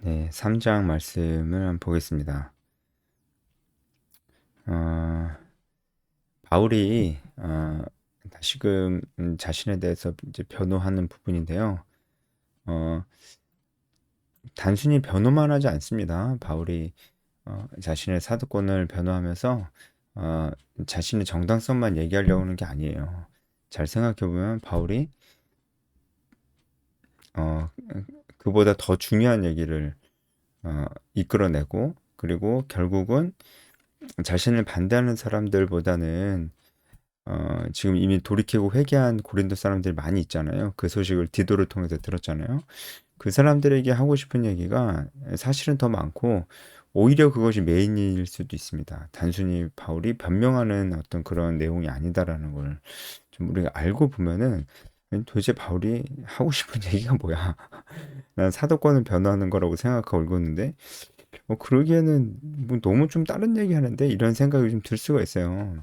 네, 3장 말씀을 한번 보겠습니다. 어, 바울이 다시금 자신에 대해서 이제 변호하는 부분인데요. 어, 단순히 변호만 하지 않습니다. 바울이 자신의 사도권을 변호하면서 어, 자신의 정당성만 얘기하려고 하는 게 아니에요. 잘 생각해 보면 바울이 어, 그보다 더 중요한 얘기를 이끌어내고, 그리고 결국은 자신을 반대하는 사람들보다는 지금 이미 돌이키고 회개한 고린도 사람들이 많이 있잖아요. 그 소식을 디도를 통해서 들었잖아요. 그 사람들에게 하고 싶은 얘기가 사실은 더 많고, 오히려 그것이 메인일 수도 있습니다. 단순히 바울이 변명하는 어떤 그런 내용이 아니다라는 걸 좀 우리가 알고 보면은, 도대체 바울이 하고 싶은 얘기가 뭐야? 난 사도권을 변호하는 거라고 생각하고 있는데, 그러기에는 뭐 너무 좀 다른 얘기 하는데, 이런 생각이 좀 들 수가 있어요.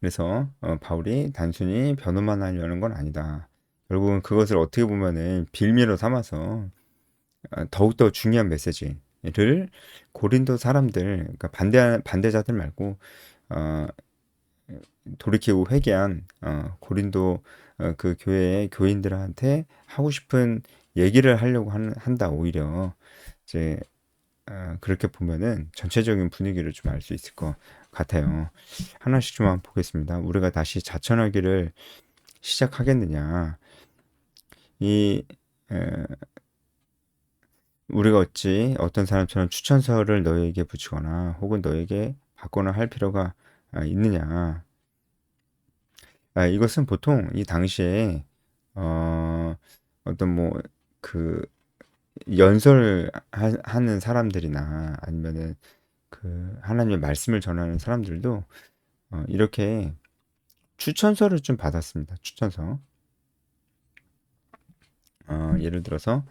그래서 바울이 단순히 변호만 하려는 건 아니다. 결국은 그것을 어떻게 보면은 빌미로 삼아서 더욱더 중요한 메시지를 고린도 사람들, 그러니까 반대자들 말고 어, 돌이키고 회개한 고린도 그 교회의 교인들한테 하고 싶은 얘기를 하려고 한다. 오히려 이제 그렇게 보면은 전체적인 분위기를 좀 알 수 있을 것 같아요. 하나씩 좀 한번 보겠습니다. 우리가 다시 자천하기를 시작하겠느냐. 이 에, 우리가 어찌 어떤 사람처럼 추천서를 너에게 붙이거나 혹은 너에게 받거나 할 필요가 있느냐. 이것은 보통 이 당시에 어, 어떤 뭐 그 연설하는 사람들이나 아니면은 그 하나님의 말씀을 전하는 사람들도 이렇게 추천서를 좀 받았습니다. 추천서. 예를 들어서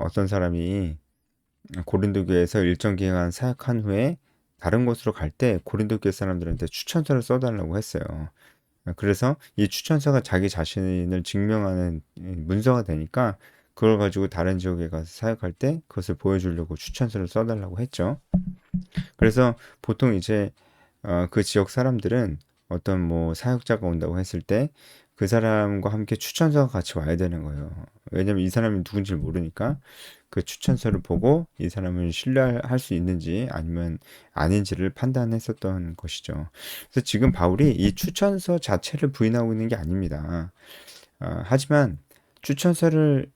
어떤 사람이 고린도 교회에서 일정 기간 사역한 후에 다른 곳으로 갈 때 고린도 교회 사람들한테 추천서를 써달라고 했어요. 그래서 이 추천서가 자기 자신을 증명하는 문서가 되니까 그걸 가지고 다른 지역에 가서 사역할 때 그것을 보여주려고 추천서를 써달라고 했죠. 그래서 보통 이제 그 지역 사람들은 어떤 뭐 사역자가 온다고 했을 때 그 사람과 함께 추천서가 같이 와야 되는 거예요. 왜냐면 이 사람이 누군지 모르니까 그 추천서를 보고 이 사람을 신뢰할 수 있는지 아니면 아닌지를 판단했었던 것이죠. 그래서 지금 바울이 이 추천서 자체를 부인하고 있는 게 아닙니다. 하지만 추천서를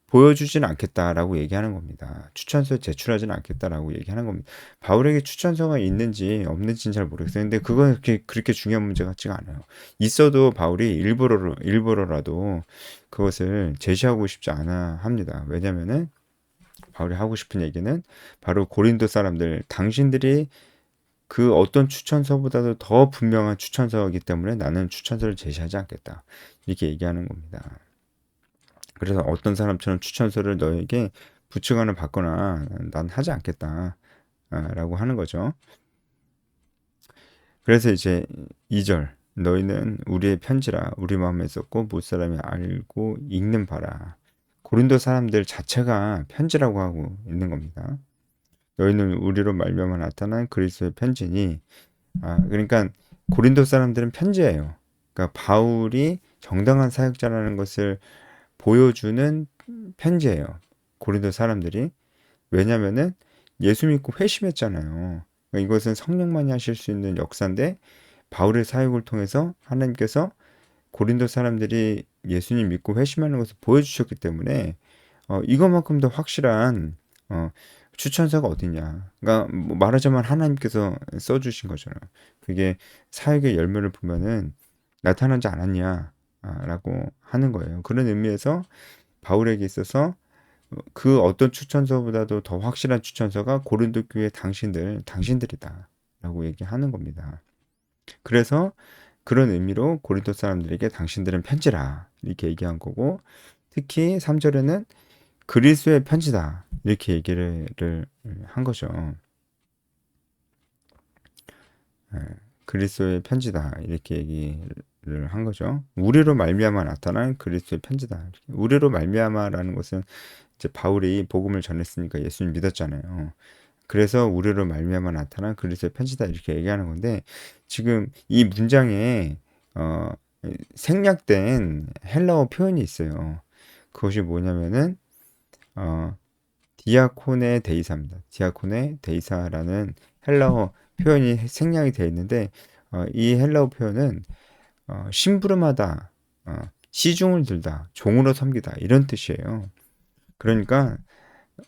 보여주지는 않겠다라고 얘기하는 겁니다. 추천서 제출하지는 않겠다라고 얘기하는 겁니다. 바울에게 추천서가 있는지 없는지는 잘 모르겠어요. 근데 그건 그렇게 중요한 문제 같지가 않아요. 있어도 바울이 일부러라도 그것을 제시하고 싶지 않아 합니다. 왜냐면은 바울이 하고 싶은 얘기는 바로 고린도 사람들, 당신들이 그 어떤 추천서보다도 더 분명한 추천서이기 때문에 나는 추천서를 제시하지 않겠다. 이렇게 얘기하는 겁니다. 그래서 어떤 사람처럼 추천서를 너에게 부추거나 받거나 난 하지 않겠다. 라고 하는 거죠. 그래서 이제 2절 너희는 우리의 편지라 우리 마음에 썼고 못 사람이 알고 읽는 바라. 고린도 사람들 자체가 편지라고 하고 있는 겁니다. 너희는 우리로 말미암아 나타난 그리스도의 편지니 그러니까 고린도 사람들은 편지예요. 그러니까 바울이 정당한 사역자라는 것을 보여주는 편지예요. 고린도 사람들이. 왜냐면은 예수 믿고 회심했잖아요. 그러니까 이것은 성령만이 하실 수 있는 역사인데 바울의 사역을 통해서 하나님께서 고린도 사람들이 예수님 믿고 회심하는 것을 보여주셨기 때문에 이것만큼 더 확실한 추천서가 어디냐. 그러니까 뭐 말하자면 하나님께서 써주신 거잖아요. 그게 사역의 열매를 보면은 나타나지 않았냐. 라고 하는 거예요. 그런 의미에서 바울에게 있어서 그 어떤 추천서보다도 더 확실한 추천서가 고린도 교회 당신들이다라고 얘기하는 겁니다. 그래서 그런 의미로 고린도 사람들에게 당신들은 편지라 이렇게 얘기한 거고 특히 3절에는 그리스도의 편지다 이렇게 얘기를 한 거죠. 그리스도의 편지다 이렇게 얘기를 한 거죠. 우리로 말미암아 나타난 그리스도의 편지다. 우리로 말미암아라는 것은 이제 바울이 복음을 전했으니까 예수님 믿었잖아요. 그래서 우리로 말미암아 나타난 그리스도의 편지다 이렇게 얘기하는 건데 지금 이 문장에 어, 생략된 헬라어 표현이 있어요. 그것이 뭐냐면은 어, 디아코네 데이사입니다. 디아코네 데이사라는 헬라어 표현이 생략이 되어 있는데 이 헬라어 표현은 심부름하다, 시중을 들다, 종으로 섬기다 이런 뜻이에요. 그러니까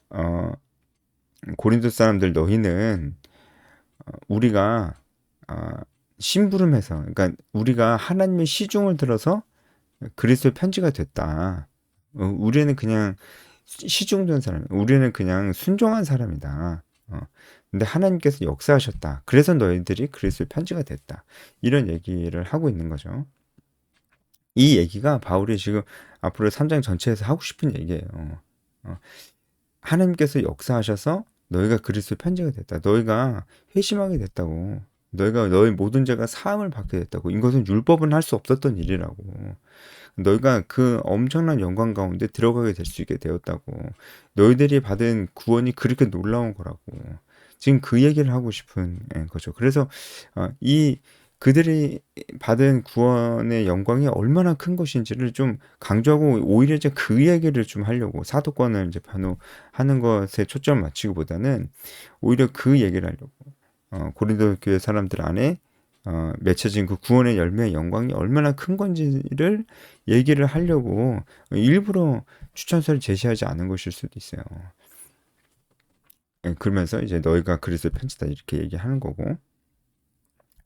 어, 고린도 사람들 너희는 우리가 어, 심부름해서 그러니까 우리가 하나님의 시중을 들어서 그리스도의 편지가 됐다. 우리는 그냥 시중된 사람, 우리는 그냥 순종한 사람이다. 근데 하나님께서 역사하셨다. 그래서 너희들이 그리스도의 편지가 됐다. 이런 얘기를 하고 있는 거죠. 이 얘기가 바울이 지금 앞으로 3장 전체에서 하고 싶은 얘기예요. 어, 하나님께서 역사하셔서 너희가 그리스도의 편지가 됐다. 너희가 회심하게 됐다고. 너희가 너희 모든 죄가 사함을 받게 됐다고. 이것은 율법은 할 수 없었던 일이라고. 너희가 그 엄청난 영광 가운데 들어가게 될 수 있게 되었다고. 너희들이 받은 구원이 그렇게 놀라운 거라고. 지금 그 얘기를 하고 싶은 거죠. 그래서 이 그들이 받은 구원의 영광이 얼마나 큰 것인지를 좀 강조하고 오히려 이제 그 얘기를 좀 하려고 사도권을 이제 변호하는 것에 초점을 맞추기보다는 오히려 그 얘기를 하려고 고린도 교회 사람들 안에 맺혀진 그 구원의 열매의 영광이 얼마나 큰 건지를 얘기를 하려고 일부러 추천서를 제시하지 않은 것일 수도 있어요. 그러면서 이제 너희가 그리스도의 편지다 이렇게 얘기하는 거고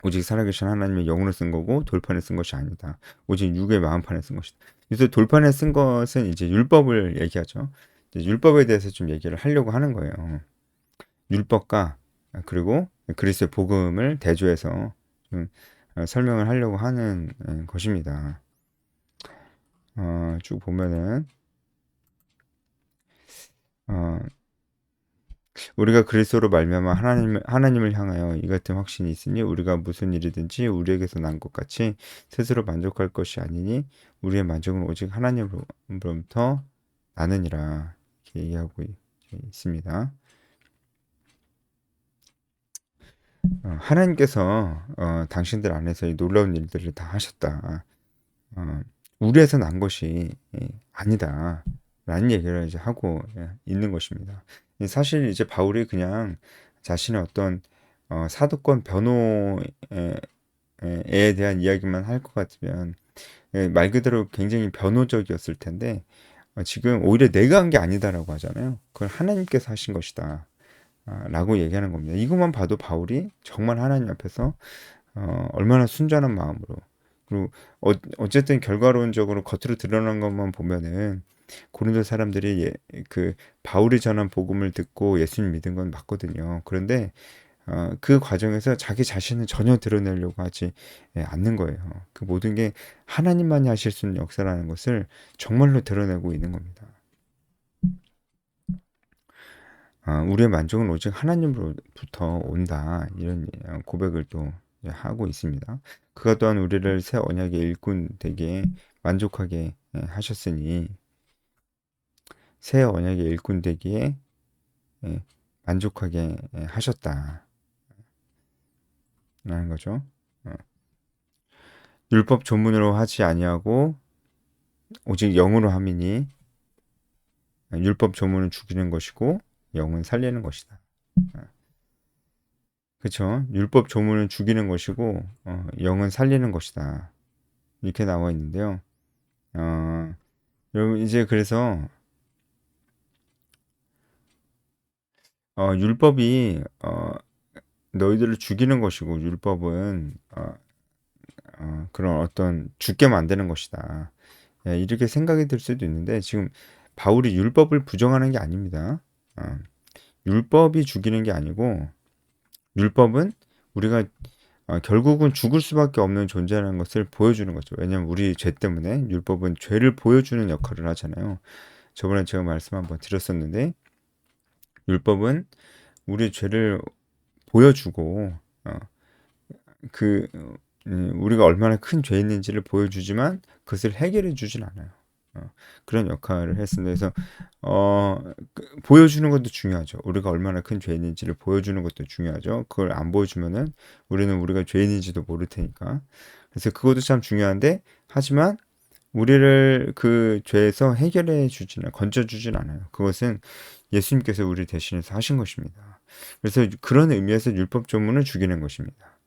오직 살아계신 하나님의 영으로 쓴 거고 돌판에 쓴 것이 아니다. 오직 육의 마음판에 쓴 것이다. 그래서 돌판에 쓴 것은 이제 율법을 얘기하죠. 이제 율법에 대해서 좀 얘기를 하려고 하는 거예요. 율법과 그리고 그리스도의 복음을 대조해서 좀 설명을 하려고 하는 것입니다. 쭉 보면은 어, 우리가 그리스도로 말미암아 하나님을 향하여 이 같은 확신이 있으니 우리가 무슨 일이든지 우리에게서 난 것 같이 스스로 만족할 것이 아니니 우리의 만족은 오직 하나님으로부터 나느니라 이렇게 얘기하고 있습니다. 하나님께서 당신들 안에서 이 놀라운 일들을 다 하셨다. 어, 우리에서 난 것이 아니다. 라는 얘기를 이제 하고 있는 것입니다. 사실 이제 바울이 그냥 자신의 어떤 사도권 변호에 대한 이야기만 할 것 같으면 말 그대로 굉장히 변호적이었을 텐데 지금 오히려 내가 한 게 아니다라고 하잖아요. 그걸 하나님께서 하신 것이다. 라고 얘기하는 겁니다. 이것만 봐도 바울이 정말 하나님 앞에서 얼마나 순전한 마음으로 그리고 어쨌든 결과론적으로 겉으로 드러난 것만 보면은 고린도 사람들이 그 바울이 전한 복음을 듣고 예수님 믿은 건 맞거든요. 그런데 그 과정에서 자기 자신을 전혀 드러내려고 하지 않는 거예요. 그 모든 게 하나님만이 하실 수 있는 역사라는 것을 정말로 드러내고 있는 겁니다. 우리의 만족은 오직 하나님으로부터 온다. 이런 고백을 또 하고 있습니다. 그가 또한 우리를 새 언약의 일꾼 되게 만족하게 하셨으니 새 언약의 일꾼 되기에 만족하게 하셨다. 라는 거죠. 율법 조문으로 하지 아니하고 오직 영으로 함이니 율법 조문은 죽이는 것이고 영은 살리는 것이다. 그렇죠? 율법 조문은 죽이는 것이고 영은 살리는 것이다. 이렇게 나와 있는데요. 여러분 이제 그래서 율법이 너희들을 죽이는 것이고 율법은 그런 어떤 죽게 만드는 것이다. 이렇게 생각이 들 수도 있는데 지금 바울이 율법을 부정하는 게 아닙니다. 율법이 죽이는 게 아니고 율법은 우리가 결국은 죽을 수밖에 없는 존재라는 것을 보여주는 거죠. 왜냐하면 우리 죄 때문에 율법은 죄를 보여주는 역할을 하잖아요. 저번에 제가 말씀 한번 드렸었는데 율법은 우리 죄를 보여주고 그 우리가 얼마나 큰 죄인인지를 보여주지만 그것을 해결해 주진 않아요. 그런 역할을 했습니다. 그래서 보여주는 것도 중요하죠. 우리가 얼마나 큰 죄인인지를 보여주는 것도 중요하죠. 그걸 안 보여주면은 우리는 우리가 죄인인지도 모를 테니까. 그래서 그것도 참 중요한데, 하지만 우리를 그 죄에서 해결해 주지는, 건져 주진 않아요. 그것은 예수님께서 우리 대신해서 하신 것입니다. 그래서 그런 의미에서 율법 조문을 죽이는 것입니다.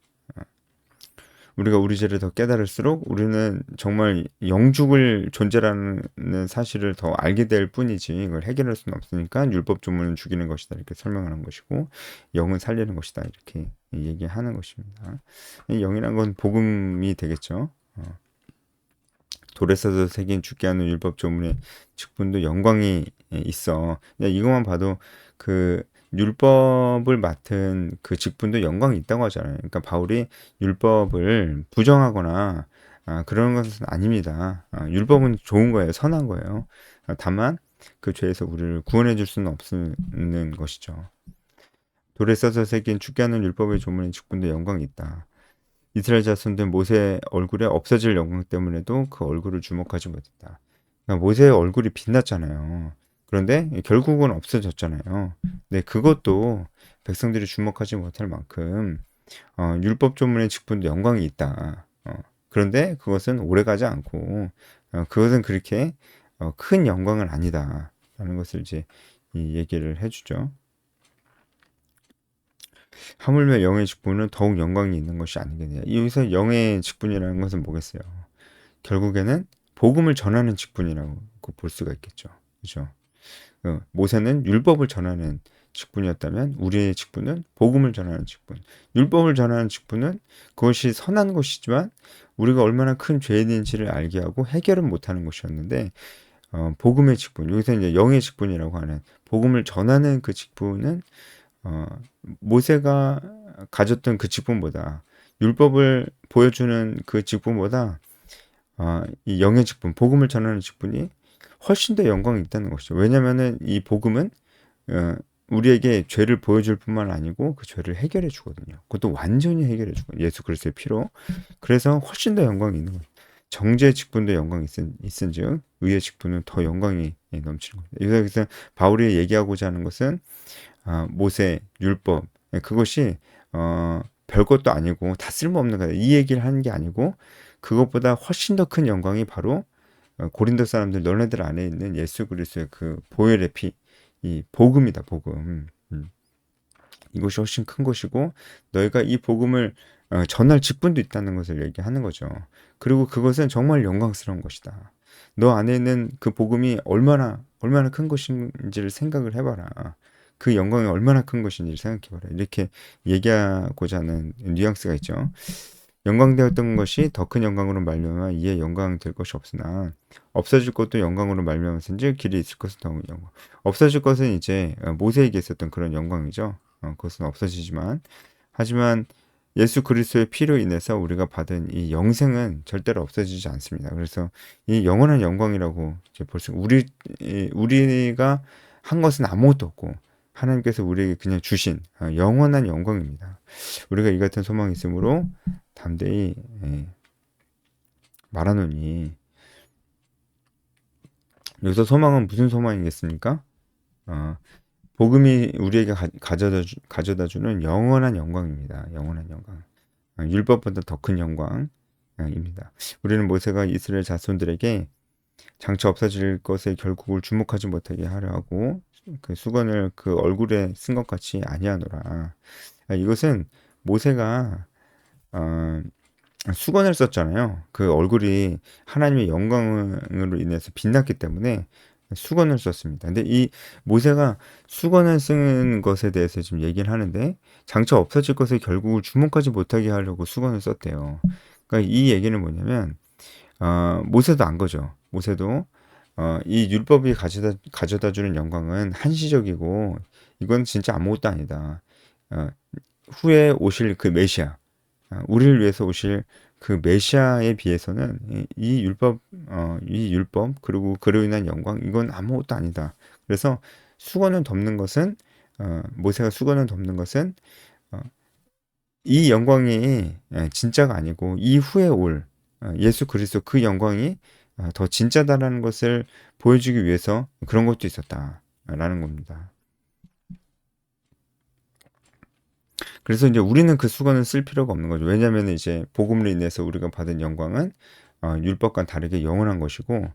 우리가 우리 죄를 더 깨달을수록 우리는 정말 영죽을 존재라는 사실을 더 알게 될 뿐이지 이걸 해결할 수는 없으니까 율법 조문은 죽이는 것이다 이렇게 설명하는 것이고, 영은 살리는 것이다 이렇게 얘기하는 것입니다. 이 영이란 건 복음이 되겠죠. 돌에 써서 새긴 죽게 하는 율법 조문의 직분도 영광이 있어. 그냥 이것만 봐도 그 율법을 맡은 그 직분도 영광이 있다고 하잖아요. 그러니까 바울이 율법을 부정하거나 그런 것은 아닙니다. 율법은 좋은 거예요. 선한 거예요. 다만 그 죄에서 우리를 구원해 줄 수는 없는 것이죠. 돌에 써서 새긴 죽게 하는 율법의 조문의 직분도 영광이 있다. 이스라엘 자손들 모세 얼굴에 없어질 영광 때문에도 그 얼굴을 주목하지 못했다. 그러니까 모세의 얼굴이 빛났잖아요. 그런데 결국은 없어졌잖아요. 네, 그것도 백성들이 주목하지 못할 만큼 율법 조문의 직분도 영광이 있다. 그런데 그것은 오래가지 않고 그것은 그렇게 큰 영광은 아니다라는 것을 이제 이 얘기를 해주죠. 하물며 영의 직분은 더욱 영광이 있는 것이 아니겠느냐. 여기서 영의 직분이라는 것은 뭐겠어요? 결국에는 복음을 전하는 직분이라고 볼 수가 있겠죠. 그죠? 모세는 율법을 전하는 직분이었다면 우리의 직분은 복음을 전하는 직분. 율법을 전하는 직분은 그것이 선한 것이지만 우리가 얼마나 큰 죄인인지를 알게 하고 해결은 못하는 것이었는데, 복음의 직분, 여기서 이제 영의 직분이라고 하는 복음을 전하는 그 직분은 모세가 가졌던 그 직분보다, 율법을 보여주는 그 직분보다 이 영의 직분, 복음을 전하는 직분이 훨씬 더 영광이 있다는 것이죠. 왜냐하면은 이 복음은 우리에게 죄를 보여줄 뿐만 아니고 그 죄를 해결해 주거든요. 그것도 완전히 해결해 주고 예수 그리스도의 피로. 그래서 훨씬 더 영광이 있는 거예요. 정죄의 직분도 영광이 있은즉 의의 직분은 더 영광이 넘치는 겁니다. 여기서 바울이 얘기하고자 하는 것은 모세, 율법, 그것이 별것도 아니고 다 쓸모없는 거다. 이 얘기를 하는 게 아니고 그것보다 훨씬 더 큰 영광이 바로 고린도 사람들 너네들 안에 있는 예수 그리스도의 그 보혈의 피, 이 복음이다. 복음. 이것이 훨씬 큰 것이고 너희가 이 복음을 전할 직분도 있다는 것을 얘기하는 거죠. 그리고 그것은 정말 영광스러운 것이다. 너 안에 있는 그 복음이 얼마나 큰 것인지를 생각을 해봐라. 그 영광이 얼마나 큰 것인지를 생각해봐라. 이렇게 얘기하고자 하는 뉘앙스가 있죠. 영광되었던 것이 더 큰 영광으로 말미암아 이에 영광 될 것이 없으나 없어질 것도 영광으로 말미암아서인지 길이 있을 것은 더 영광. 없어질 것은 이제 모세에게 있었던 그런 영광이죠. 그것은 없어지지만, 하지만 예수 그리스도의 피로 인해서 우리가 받은 이 영생은 절대로 없어지지 않습니다. 그래서 이 영원한 영광이라고 이제 벌써 우리가 한 것은 아무것도 없고 하나님께서 우리에게 그냥 주신 영원한 영광입니다. 우리가 이 같은 소망이 있으므로 담대히 말하노니, 여기서 소망은 무슨 소망이겠습니까? 복음이 우리에게 가져다 주는 영원한 영광입니다. 영원한 영광. 율법보다 더 큰 영광입니다. 우리는 모세가 이스라엘 자손들에게 장차 없어질 것에 결국을 주목하지 못하게 하려 하고 그 수건을 그 얼굴에 쓴 것 같이 아니하노라. 이것은 모세가 수건을 썼잖아요. 그 얼굴이 하나님의 영광으로 인해서 빛났기 때문에 수건을 썼습니다. 근데 이 모세가 수건을 쓰는 것에 대해서 지금 얘기를 하는데 장차 없어질 것에 결국을 주목하지 못하게 하려고 수건을 썼대요. 그러니까 이 얘기는 뭐냐면 모세도 안 거죠. 모세도 이 율법이 가져다 주는 영광은 한시적이고 이건 진짜 아무것도 아니다. 후에 오실 그 메시아, 우리를 위해서 오실 그 메시아에 비해서는 이 율법 그리고 그로 인한 영광 이건 아무것도 아니다. 그래서 수건을 덮는 것은 모세가 수건을 덮는 것은 이 영광이 진짜가 아니고 이후에 올 예수 그리스도 그 영광이 더 진짜다라는 것을 보여주기 위해서 그런 것도 있었다라는 겁니다. 그래서 이제 우리는 그 수건을 쓸 필요가 없는 거죠. 왜냐하면 이제 복음으로 인해서 우리가 받은 영광은 율법과 다르게 영원한 것이고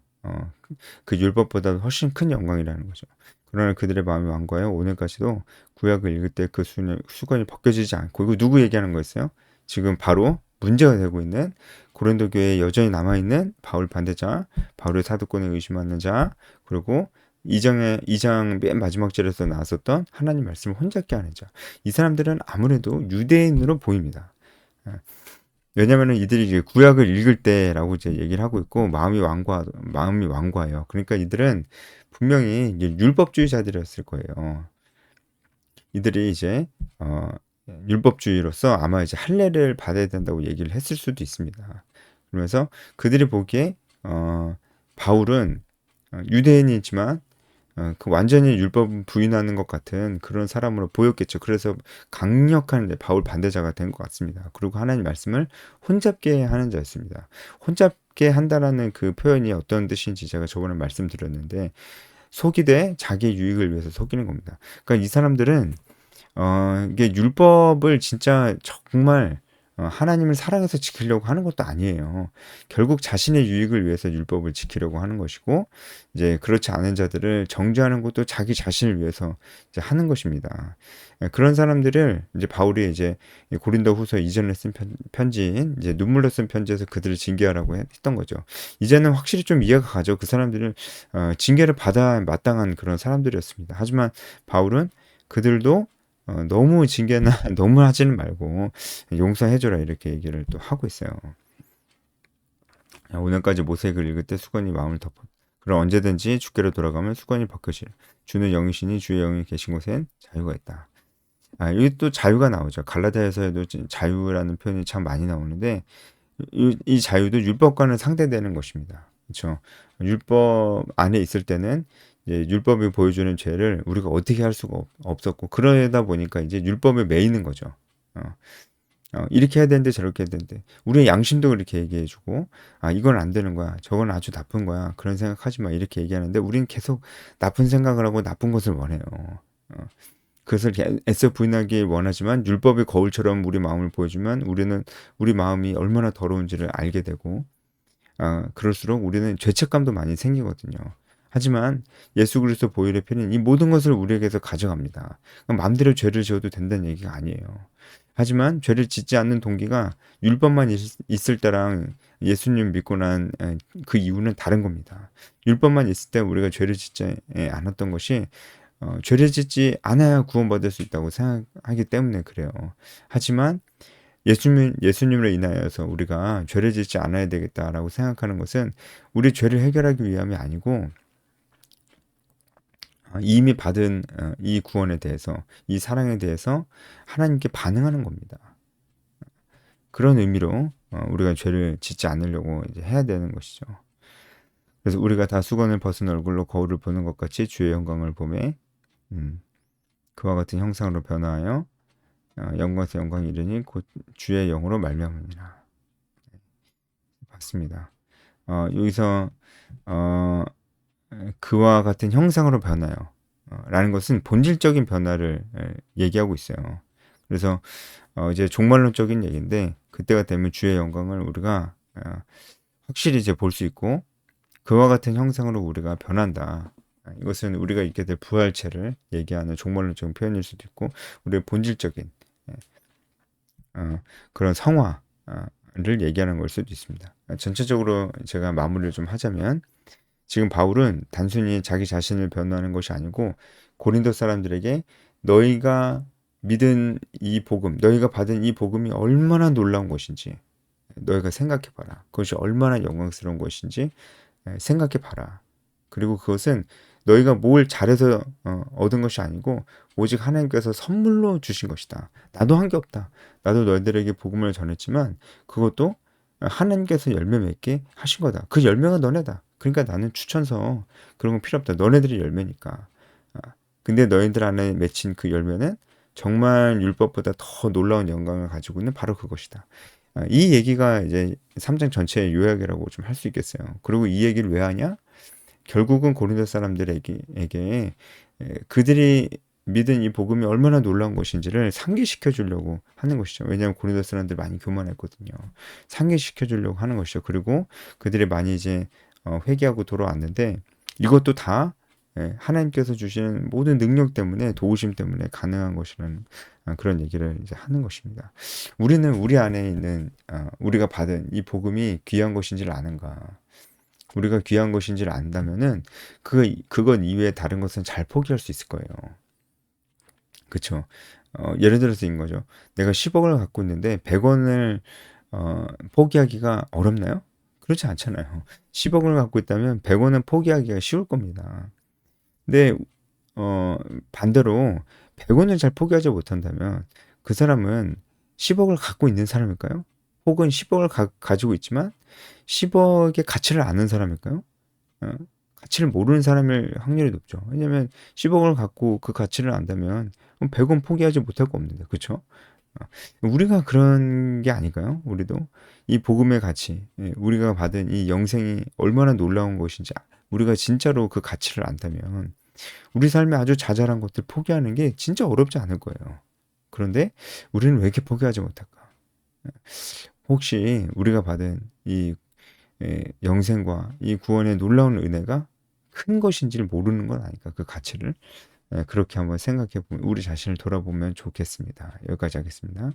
그 율법보다 훨씬 큰 영광이라는 거죠. 그러나 그들의 마음이 완고하여 오늘까지도 구약을 읽을 때 그 수건이 벗겨지지 않고 이거 누구 얘기하는 거였어요? 지금 바로 문제가 되고 있는 고린도 교회에 여전히 남아있는 바울 반대자, 바울의 사도권에 의심하는 자, 그리고 이장 맨 마지막 절에서 나왔었던 하나님 말씀을 혼잡게 하는 자. 이 사람들은 아무래도 유대인으로 보입니다. 예. 왜냐면은 이들이 이제 구약을 읽을 때라고 이제 얘기를 하고 있고 마음이 완고해요. 그러니까 이들은 분명히 이제 율법주의자들이었을 거예요. 이들이 이제 율법주의로서 아마 이제 할례를 받아야 된다고 얘기를 했을 수도 있습니다. 그러면서 그들이 보기에 바울은 유대인이지만 그 완전히 율법 부인하는 것 같은 그런 사람으로 보였겠죠. 그래서 강력한 바울 반대자가 된 것 같습니다. 그리고 하나님 말씀을 혼잡게 하는 자였습니다. 혼잡게 한다라는 그 표현이 어떤 뜻인지 제가 저번에 말씀드렸는데 속이되 자기의 유익을 위해서 속이는 겁니다. 그러니까 이 사람들은 이게 율법을 진짜 정말 하나님을 사랑해서 지키려고 하는 것도 아니에요. 결국 자신의 유익을 위해서 율법을 지키려고 하는 것이고, 이제 그렇지 않은 자들을 정죄하는 것도 자기 자신을 위해서 이제 하는 것입니다. 그런 사람들을 이제 바울이 이제 고린도 후서 이전에 쓴 편지인 이제 눈물로 쓴 편지에서 그들을 징계하라고 했던 거죠. 이제는 확실히 좀 이해가 가죠. 그 사람들은 징계를 받아 마땅한 그런 사람들이었습니다. 하지만 바울은 그들도 너무 징계나 너무 하지는 말고 용서해줘라 이렇게 얘기를 또 하고 있어요. 오늘까지 모세액을 읽을 때 수건이 마음을 덮어. 그럼 언제든지 주께로 돌아가면 수건이 벗겨지라. 주는 영이시니 주의 영이 계신 곳엔 자유가 있다. 여기 또 자유가 나오죠. 갈라디아서에도 자유라는 표현이 참 많이 나오는데 이 자유도 율법과는 상대되는 것입니다. 그렇죠? 율법 안에 있을 때는 이제 율법이 보여주는 죄를 우리가 어떻게 할 수가 없었고 그러다 보니까 이제 율법에 매이는 거죠. 이렇게 해야 되는데 저렇게 해야 되는데 우리의 양심도 그렇게 얘기해주고 이건 안 되는 거야, 저건 아주 나쁜 거야, 그런 생각하지 마 이렇게 얘기하는데 우리는 계속 나쁜 생각을 하고 나쁜 것을 원해요. 그것을 애써 부인하기 원하지만 율법의 거울처럼 우리 마음을 보여주면 우리는 우리 마음이 얼마나 더러운지를 알게 되고 그럴수록 우리는 죄책감도 많이 생기거든요. 하지만 예수 그리스도 보혈의 피는 이 모든 것을 우리에게서 가져갑니다. 마음대로 죄를 지어도 된다는 얘기가 아니에요. 하지만 죄를 짓지 않는 동기가 율법만 있을 때랑 예수님 믿고 난 그 이유는 다른 겁니다. 율법만 있을 때 우리가 죄를 짓지 않았던 것이 죄를 짓지 않아야 구원받을 수 있다고 생각하기 때문에 그래요. 하지만 예수님으로 인하여서 우리가 죄를 짓지 않아야 되겠다라고 생각하는 것은 우리 죄를 해결하기 위함이 아니고 이미 받은 이 구원에 대해서, 이 사랑에 대해서 하나님께 반응하는 겁니다. 그런 의미로 우리가 죄를 짓지 않으려고 이제 해야 되는 것이죠. 그래서 우리가 다 수건을 벗은 얼굴로 거울을 보는 것 같이 주의 영광을 보매 그와 같은 형상으로 변화하여 영광에서 영광이 이르니 곧 주의 영으로 말미암으니라. 맞습니다. 여기서 그와 같은 형상으로 변화요. 라는 것은 본질적인 변화를 얘기하고 있어요. 그래서 이제 종말론적인 얘기인데 그때가 되면 주의 영광을 우리가 확실히 이제 볼 수 있고 그와 같은 형상으로 우리가 변한다. 이것은 우리가 있게 될 부활체를 얘기하는 종말론적인 표현일 수도 있고 우리의 본질적인 그런 성화를 얘기하는 걸 수도 있습니다. 전체적으로 제가 마무리를 좀 하자면 지금 바울은 단순히 자기 자신을 변호하는 것이 아니고 고린도 사람들에게 너희가 믿은 이 복음, 너희가 받은 이 복음이 얼마나 놀라운 것인지 너희가 생각해봐라. 그것이 얼마나 영광스러운 것인지 생각해봐라. 그리고 그것은 너희가 뭘 잘해서 얻은 것이 아니고 오직 하나님께서 선물로 주신 것이다. 나도 한 게 없다. 나도 너희들에게 복음을 전했지만 그것도 하나님께서 열매 맺게 하신 거다. 그 열매가 너네다. 그러니까 나는 추천서 그런 거 필요 없다. 너네들이 열매니까. 근데 너희들 안에 맺힌 그 열매는 정말 율법보다 더 놀라운 영광을 가지고 있는 바로 그것이다. 이 얘기가 이제 3장 전체의 요약이라고 좀 할 수 있겠어요. 그리고 이 얘기를 왜 하냐? 결국은 고린도 사람들에게 그들이 믿은 이 복음이 얼마나 놀라운 것인지를 상기시켜 주려고 하는 것이죠. 왜냐하면 고린도 사람들 많이 교만했거든요. 상기시켜 주려고 하는 것이죠. 그리고 그들이 많이 이제 회개하고 돌아왔는데 이것도 다 하나님께서 주시는 모든 능력 때문에 도우심 때문에 가능한 것이라는 그런 얘기를 이제 하는 것입니다. 우리는 우리 안에 있는 우리가 받은 이 복음이 귀한 것인지를 아는가? 우리가 귀한 것인지를 안다면은 그것 이외에 다른 것은 잘 포기할 수 있을 거예요. 그쵸? 예를 들어서 인 거죠. 내가 10억을 갖고 있는데 100원을 포기하기가 어렵나요? 그렇지 않잖아요. 10억을 갖고 있다면 100원은 포기하기가 쉬울 겁니다. 근데 반대로 100원을 잘 포기하지 못한다면 그 사람은 10억을 갖고 있는 사람일까요? 혹은 10억을 가지고 있지만 10억의 가치를 아는 사람일까요? 어, 가치를 모르는 사람일 확률이 높죠. 왜냐면 10억을 갖고 그 가치를 안다면 100원 포기하지 못할 거 없는데, 그렇죠? 우리가 그런 게 아닐까요? 우리도 이 복음의 가치, 우리가 받은 이 영생이 얼마나 놀라운 것인지 우리가 진짜로 그 가치를 안다면 우리 삶에 아주 자잘한 것들 포기하는 게 진짜 어렵지 않을 거예요. 그런데 우리는 왜 이렇게 포기하지 못할까? 혹시 우리가 받은 이 영생과 이 구원의 놀라운 은혜가 큰 것인지를 모르는 건 아닐까? 그 가치를 그렇게 한번 생각해 보면 우리 자신을 돌아보면 좋겠습니다. 여기까지 하겠습니다.